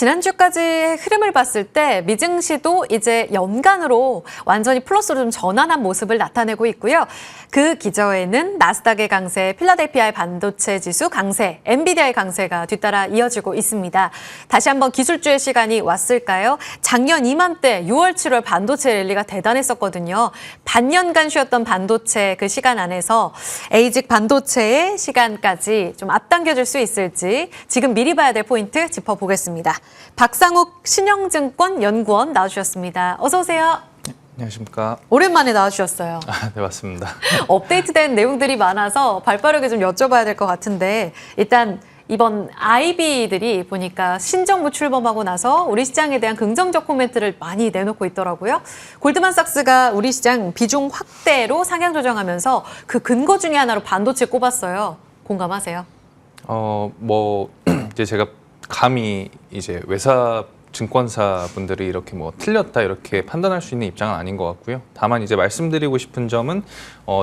지난주까지의 흐름을 봤을 때 미증시도 이제 연간으로 완전히 플러스로 좀 전환한 모습을 나타내고 있고요. 그 기저에는 나스닥의 강세, 필라델피아의 반도체 지수 강세, 엔비디아의 강세가 뒤따라 이어지고 있습니다. 다시 한번 기술주의 시간이 왔을까요? 작년 이맘때 6월, 7월 반도체 랠리가 대단했었거든요. 반년간 쉬었던 반도체 그 시간 안에서 에이직 반도체의 시간까지 좀 앞당겨질 수 있을지 지금 미리 봐야 될 포인트 짚어보겠습니다. 박상욱 신영증권 연구원 나와주셨습니다. 어서 오세요. 안녕하십니까. 오랜만에 나와주셨어요. 네, 맞습니다. 업데이트된 내용들이 많아서 발빠르게 좀 여쭤봐야 될 것 같은데 일단 이번 IB들이 보니까 신정부 출범하고 나서 우리 시장에 대한 긍정적 코멘트를 많이 내놓고 있더라고요. 골드만삭스가 우리 시장 비중 확대로 상향 조정하면서 그 근거 중에 하나로 반도체 꼽았어요. 공감하세요? 이제 제가 감히 이제 외사 증권사 분들이 이렇게 뭐 틀렸다 이렇게 판단할 수 있는 입장은 아닌 것 같고요. 다만 이제 말씀드리고 싶은 점은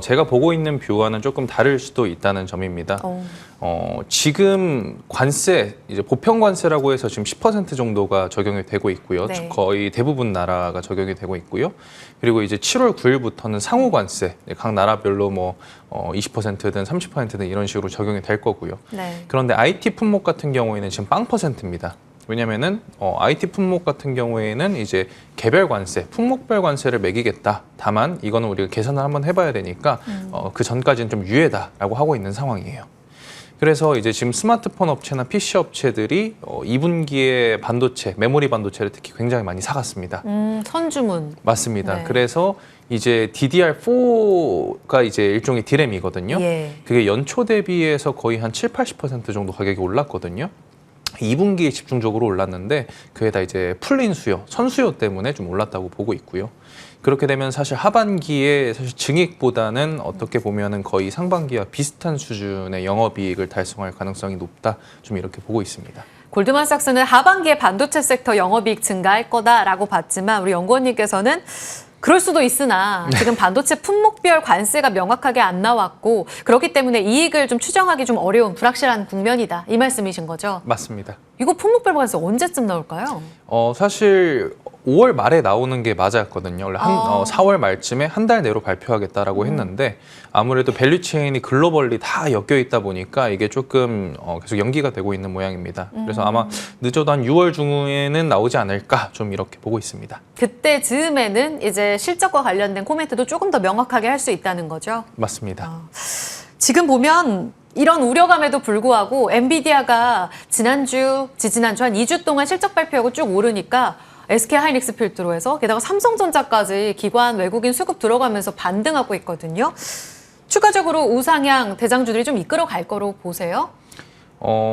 제가 보고 있는 뷰와는 조금 다를 수도 있다는 점입니다. 지금 관세, 이제 보편 관세라고 해서 지금 10% 정도가 적용이 되고 있고요. 네. 거의 대부분 나라가 적용이 되고 있고요. 그리고 이제 7월 9일부터는 상호 관세, 각 나라별로 뭐 20%든 30%든 이런 식으로 적용이 될 거고요. 네. 그런데 IT 품목 같은 경우에는 지금 0%입니다. 왜냐면은 IT 품목 같은 경우에는 이제 개별 관세, 품목별 관세를 매기겠다. 다만 이거는 우리가 계산을 한번 해봐야 되니까 그 전까지는 좀 유예다라고 하고 있는 상황이에요. 그래서 이제 지금 스마트폰 업체나 PC 업체들이 2분기에 반도체, 메모리 반도체를 특히 굉장히 많이 사갔습니다. 선주문. 맞습니다. 네. 그래서 이제 DDR4가 이제 일종의 디램이거든요. 예. 그게 연초 대비해서 거의 한 70~80% 정도 가격이 올랐거든요. 2분기에 집중적으로 올랐는데 그게 다 이제 풀린 수요, 선수요 때문에 좀 올랐다고 보고 있고요. 그렇게 되면 사실 하반기에 사실 증액보다는 어떻게 보면은 거의 상반기와 비슷한 수준의 영업이익을 달성할 가능성이 높다. 좀 이렇게 보고 있습니다. 골드만삭스는 하반기에 반도체 섹터 영업이익 증가할 거다라고 봤지만 우리 연구원님께서는 그럴 수도 있으나 지금 반도체 품목별 관세가 명확하게 안 나왔고 그렇기 때문에 이익을 좀 추정하기 좀 어려운 불확실한 국면이다. 이 말씀이신 거죠? 맞습니다. 이거 품목별 관세 언제쯤 나올까요? 사실 5월 말에 나오는 게 맞았거든요. 원래 4월 말쯤에 한 달 내로 발표하겠다라고 했는데 아무래도 밸류체인이 글로벌리 다 엮여 있다 보니까 이게 조금 계속 연기가 되고 있는 모양입니다. 그래서 아마 늦어도 한 6월 중에는 나오지 않을까 좀 이렇게 보고 있습니다. 그때 즈음에는 이제 실적과 관련된 코멘트도 조금 더 명확하게 할 수 있다는 거죠? 맞습니다. 지금 보면 이런 우려감에도 불구하고 엔비디아가 지난주, 지지난주 한 2주 동안 실적 발표하고 쭉 오르니까 SK하이닉스 필두로 해서 게다가 삼성전자까지 기관 외국인 수급 들어가면서 반등하고 있거든요. 추가적으로 우상향 대장주들이 좀 이끌어갈 거로 보세요?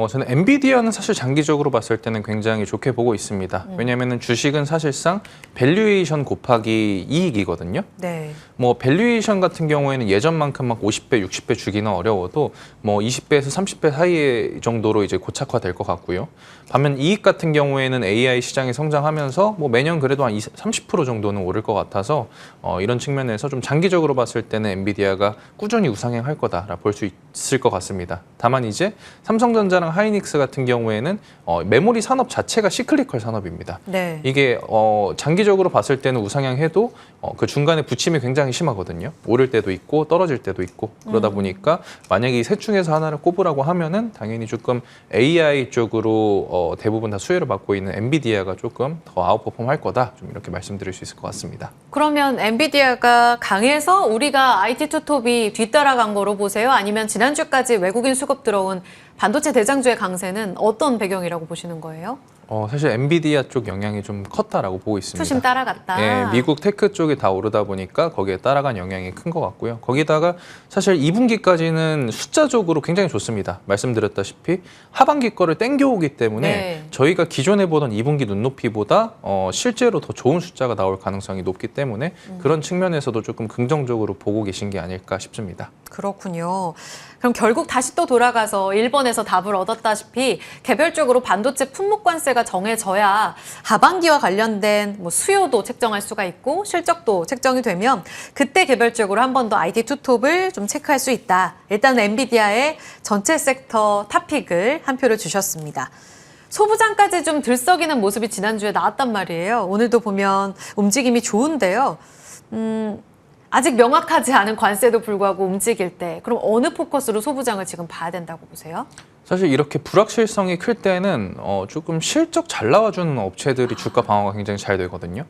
저는 엔비디아는 사실 장기적으로 봤을 때는 굉장히 좋게 보고 있습니다. 왜냐하면 주식은 사실상 밸류에이션 곱하기 이익이거든요. 네. 뭐 밸류에이션 같은 경우에는 예전만큼 막 50배, 60배 주기는 어려워도 뭐 20배에서 30배 사이 정도로 이제 고착화될 것 같고요. 반면 이익 같은 경우에는 AI 시장이 성장하면서 뭐 매년 그래도 한 30% 정도는 오를 것 같아서 이런 측면에서 좀 장기적으로 봤을 때는 엔비디아가 꾸준히 우상향할 거다라 볼 수 있을 것 같습니다. 다만 이제 삼성전자랑 하이닉스 같은 경우에는 메모리 산업 자체가 시클리컬 산업입니다. 네. 이게 장기적으로 봤을 때는 우상향해도 그 중간에 부침이 굉장히 심하거든요. 오를 때도 있고 떨어질 때도 있고 그러다 보니까 만약에 이 셋 중에서 하나를 꼽으라고 하면은 당연히 조금 AI 쪽으로 대부분 다 수혜를 받고 있는 엔비디아가 조금 더 아웃퍼폼 할 거다. 좀 이렇게 말씀드릴 수 있을 것 같습니다. 그러면 엔비디아가 강해서 우리가 IT 투톱이 뒤따라간 거로 보세요? 아니면 지난주까지 외국인 수급 들어온 반도체 대장주의 강세는 어떤 배경이라고 보시는 거예요? 사실 엔비디아 쪽 영향이 좀 컸다라고 보고 있습니다. 투심 따라갔다. 예, 미국 테크 쪽이 다 오르다 보니까 거기에 따라간 영향이 큰 것 같고요. 거기다가 사실 2분기까지는 숫자적으로 굉장히 좋습니다. 말씀드렸다시피 하반기 거를 땡겨오기 때문에 네. 저희가 기존에 보던 2분기 눈높이보다 실제로 더 좋은 숫자가 나올 가능성이 높기 때문에 그런 측면에서도 조금 긍정적으로 보고 계신 게 아닐까 싶습니다. 그렇군요. 그럼 결국 다시 또 돌아가서 일본에서 답을 얻었다시피 개별적으로 반도체 품목 관세가 정해져야 하반기와 관련된 뭐 수요도 책정할 수가 있고 실적도 책정이 되면 그때 개별적으로 한 번 더 IT 투톱을 좀 체크할 수 있다. 일단 엔비디아의 전체 섹터 탑픽을 한 표를 주셨습니다. 소부장까지 좀 들썩이는 모습이 지난주에 나왔단 말이에요. 오늘도 보면 움직임이 좋은데요. 아직 명확하지 않은 관세도 불구하고 움직일 때 그럼 어느 포커스로 소부장을 지금 봐야 된다고 보세요? 사실 이렇게 불확실성이 클 때는 조금 실적 잘 나와주는 업체들이 주가 방어가 굉장히 잘 되거든요.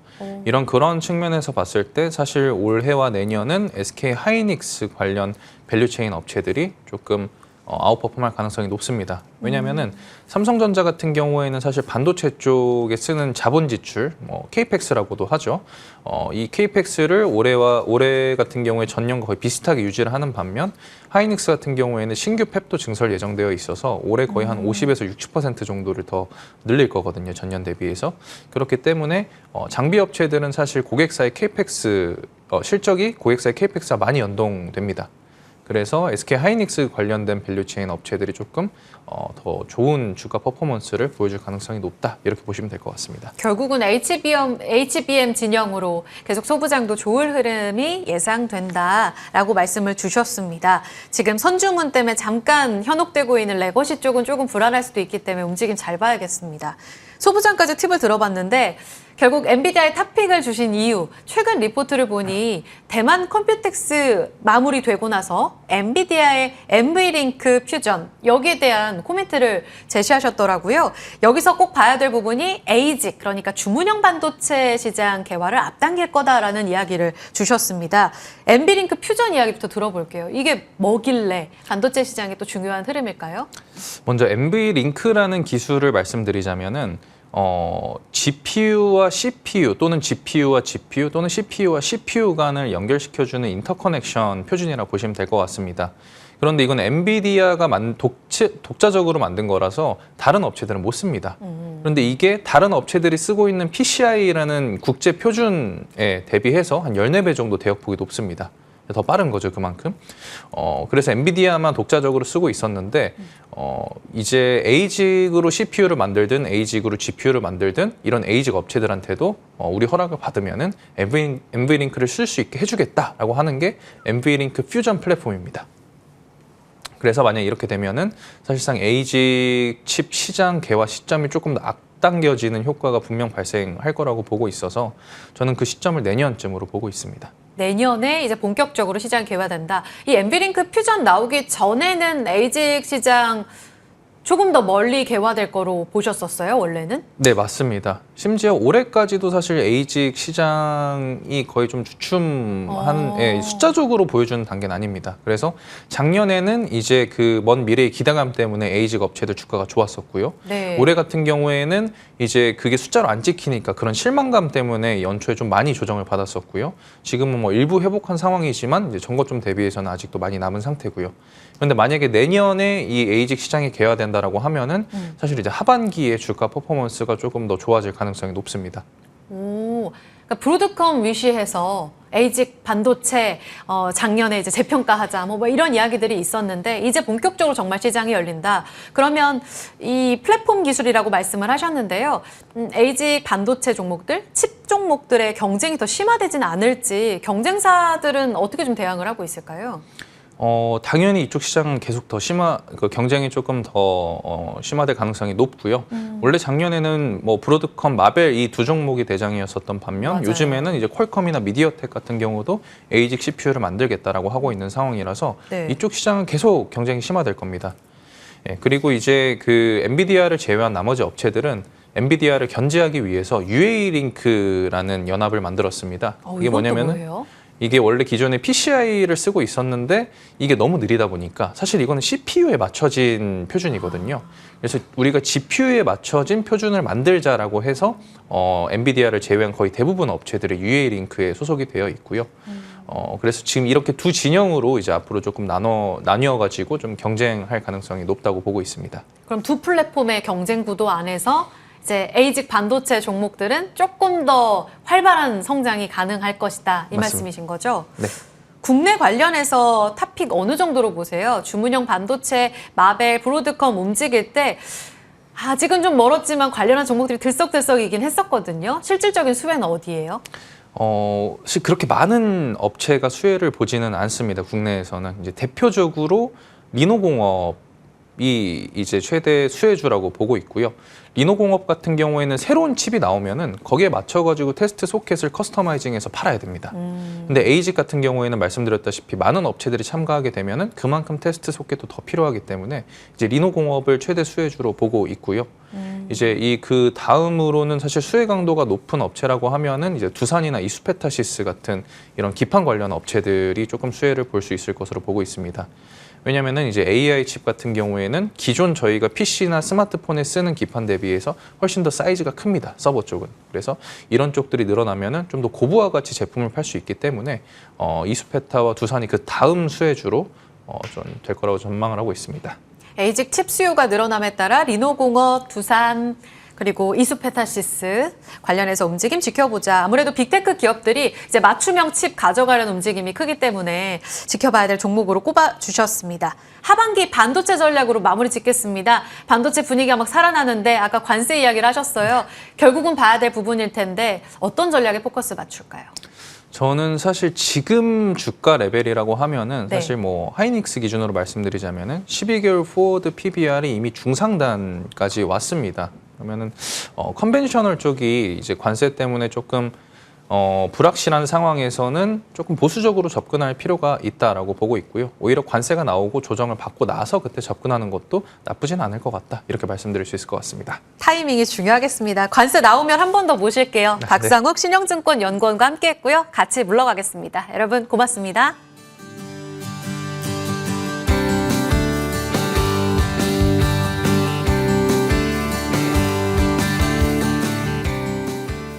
그런 측면에서 봤을 때 사실 올해와 내년은 SK 하이닉스 관련 밸류체인 업체들이 조금 아웃퍼폼할 가능성이 높습니다. 왜냐하면은 삼성전자 같은 경우에는 사실 반도체 쪽에 쓰는 자본 지출, 케이펙스라고도 하죠. 이 케이펙스를 올해 같은 경우에 전년과 거의 비슷하게 유지를 하는 반면 하이닉스 같은 경우에는 신규 팹도 증설 예정되어 있어서 올해 거의 한 50에서 60% 정도를 더 늘릴 거거든요. 전년 대비해서. 그렇기 때문에 장비 업체들은 사실 고객사의 케이펙스 실적이 고객사의 케이펙스와 많이 연동됩니다. 그래서 SK 하이닉스 관련된 밸류체인 업체들이 조금 더 좋은 주가 퍼포먼스를 보여줄 가능성이 높다 이렇게 보시면 될 것 같습니다. 결국은 HBM 진영으로 계속 소부장도 좋을 흐름이 예상된다라고 말씀을 주셨습니다. 지금 선주문 때문에 잠깐 현혹되고 있는 레거시 쪽은 조금 불안할 수도 있기 때문에 움직임 잘 봐야겠습니다. 소부장까지 팁을 들어봤는데 결국 엔비디아의 탑픽을 주신 이유, 최근 리포트를 보니 대만 컴퓨텍스 마무리되고 나서 엔비디아의 NV링크 퓨전, 여기에 대한 코멘트를 제시하셨더라고요. 여기서 꼭 봐야 될 부분이 ASIC, 그러니까 주문형 반도체 시장 개화를 앞당길 거다라는 이야기를 주셨습니다. NV링크 퓨전 이야기부터 들어볼게요. 이게 뭐길래 반도체 시장이 또 중요한 흐름일까요? 먼저 NV링크라는 기술을 말씀드리자면은 GPU와 CPU 또는 GPU와 GPU 또는 CPU와 CPU 간을 연결시켜주는 인터커넥션 표준이라고 보시면 될 것 같습니다. 그런데 이건 엔비디아가 독자적으로 만든 거라서 다른 업체들은 못 씁니다. 그런데 이게 다른 업체들이 쓰고 있는 PCI라는 국제 표준에 대비해서 한 14배 정도 대역폭이 높습니다. 더 빠른 거죠, 그만큼. 그래서 엔비디아만 독자적으로 쓰고 있었는데 이제 ASIC으로 CPU를 만들든 ASIC으로 GPU를 만들든 이런 ASIC 업체들한테도 우리 허락을 받으면은 NV링크를 쓸 수 있게 해주겠다라고 하는 게 NV링크 퓨전 플랫폼입니다. 그래서 만약에 이렇게 되면은 사실상 ASIC 칩 시장 개화 시점이 조금 더 앞당겨지는 효과가 분명 발생할 거라고 보고 있어서 저는 그 시점을 내년쯤으로 보고 있습니다. 내년에 이제 본격적으로 시장 개화된다. 이 엔비링크 퓨전 나오기 전에는 ASIC 시장 조금 더 멀리 개화될 거로 보셨었어요, 원래는? 네, 맞습니다. 심지어 올해까지도 사실 ASIC 시장이 거의 좀 주춤하는 숫자적으로 보여주는 단계는 아닙니다. 그래서 작년에는 이제 그 먼 미래의 기대감 때문에 ASIC 업체들 주가가 좋았었고요. 네. 올해 같은 경우에는 이제 그게 숫자로 안 찍히니까 그런 실망감 때문에 연초에 좀 많이 조정을 받았었고요. 지금은 뭐 일부 회복한 상황이지만 이제 전고점 대비해서는 아직도 많이 남은 상태고요. 그런데 만약에 내년에 이 ASIC 시장이 개화된다라고 하면은 사실 이제 하반기에 주가 퍼포먼스가 조금 더 좋아질 가능성이 높습니다. 오, 그러니까 브로드컴 위시해서 ASIC 반도체 작년에 이제 재평가하자 뭐 이런 이야기들이 있었는데 이제 본격적으로 정말 시장이 열린다. 그러면 이 플랫폼 기술이라고 말씀을 하셨는데요. ASIC 반도체 종목들, 칩 종목들의 경쟁이 더 심화되지는 않을지 경쟁사들은 어떻게 좀 대응을 하고 있을까요? 당연히 이쪽 시장은 계속 더 경쟁이 조금 더 심화될 가능성이 높고요. 원래 작년에는 뭐 브로드컴, 마벨 이 두 종목이 대장이었었던 반면 맞아요. 요즘에는 이제 퀄컴이나 미디어텍 같은 경우도 ASIC CPU를 만들겠다라고 하고 있는 상황이라서 네. 이쪽 시장은 계속 경쟁이 심화될 겁니다. 예, 그리고 이제 그 엔비디아를 제외한 나머지 업체들은 엔비디아를 견제하기 위해서 UALink라는 연합을 만들었습니다. 이게 뭐냐면은 뭐예요? 이게 원래 기존에 PCI를 쓰고 있었는데 이게 너무 느리다 보니까 사실 이거는 CPU에 맞춰진 표준이거든요. 그래서 우리가 GPU에 맞춰진 표준을 만들자라고 해서 엔비디아를 제외한 거의 대부분 업체들이 UALink에 소속이 되어 있고요. 그래서 지금 이렇게 두 진영으로 이제 앞으로 조금 나뉘어가지고 좀 경쟁할 가능성이 높다고 보고 있습니다. 그럼 두 플랫폼의 경쟁 구도 안에서 이제 ASIC 반도체 종목들은 조금 더 활발한 성장이 가능할 것이다. 이 맞습니다. 말씀이신 거죠? 네. 국내 관련해서 탑픽 어느 정도로 보세요? 주문형 반도체, 마벨, 브로드컴 움직일 때 아직은 좀 멀었지만 관련한 종목들이 들썩들썩이긴 했었거든요. 실질적인 수혜는 어디예요? 사실 그렇게 많은 업체가 수혜를 보지는 않습니다. 국내에서는 이제 대표적으로 민호공업 칩이 이제 최대 수혜주라고 보고 있고요. 리노공업 같은 경우에는 새로운 칩이 나오면은 거기에 맞춰가지고 테스트 소켓을 커스터마이징해서 팔아야 됩니다. 근데 에이직 같은 경우에는 말씀드렸다시피 많은 업체들이 참가하게 되면은 그만큼 테스트 소켓도 더 필요하기 때문에 이제 리노공업을 최대 수혜주로 보고 있고요. 이제 이 그 다음으로는 사실 수혜 강도가 높은 업체라고 하면은 이제 두산이나 이수페타시스 같은 이런 기판 관련 업체들이 조금 수혜를 볼 수 있을 것으로 보고 있습니다. 왜냐면은 이제 AI 칩 같은 경우에는 기존 저희가 PC나 스마트폰에 쓰는 기판 대비해서 훨씬 더 사이즈가 큽니다. 서버 쪽은. 그래서 이런 쪽들이 늘어나면은 좀 더 고부와 가치 제품을 팔 수 있기 때문에 이수페타와 두산이 그 다음 수혜주로 좀 될 거라고 전망을 하고 있습니다. 에이직 칩 수요가 늘어남에 따라 리노공업, 두산, 그리고 이수페타시스 관련해서 움직임 지켜보자. 아무래도 빅테크 기업들이 이제 맞춤형 칩 가져가려는 움직임이 크기 때문에 지켜봐야 될 종목으로 꼽아주셨습니다. 하반기 반도체 전략으로 마무리 짓겠습니다. 반도체 분위기가 막 살아나는데 아까 관세 이야기를 하셨어요. 결국은 봐야 될 부분일 텐데 어떤 전략에 포커스 맞출까요? 저는 사실 지금 주가 레벨이라고 하면은 네. 사실 뭐 하이닉스 기준으로 말씀드리자면은 12개월 포워드 PBR이 이미 중상단까지 왔습니다. 그러면은 컨벤셔널 쪽이 이제 관세 때문에 조금 불확실한 상황에서는 조금 보수적으로 접근할 필요가 있다라고 보고 있고요. 오히려 관세가 나오고 조정을 받고 나서 그때 접근하는 것도 나쁘진 않을 것 같다. 이렇게 말씀드릴 수 있을 것 같습니다. 타이밍이 중요하겠습니다. 관세 나오면 한 번 더 모실게요. 네. 박상욱 신영증권 연구원과 함께했고요. 같이 물러가겠습니다. 여러분 고맙습니다.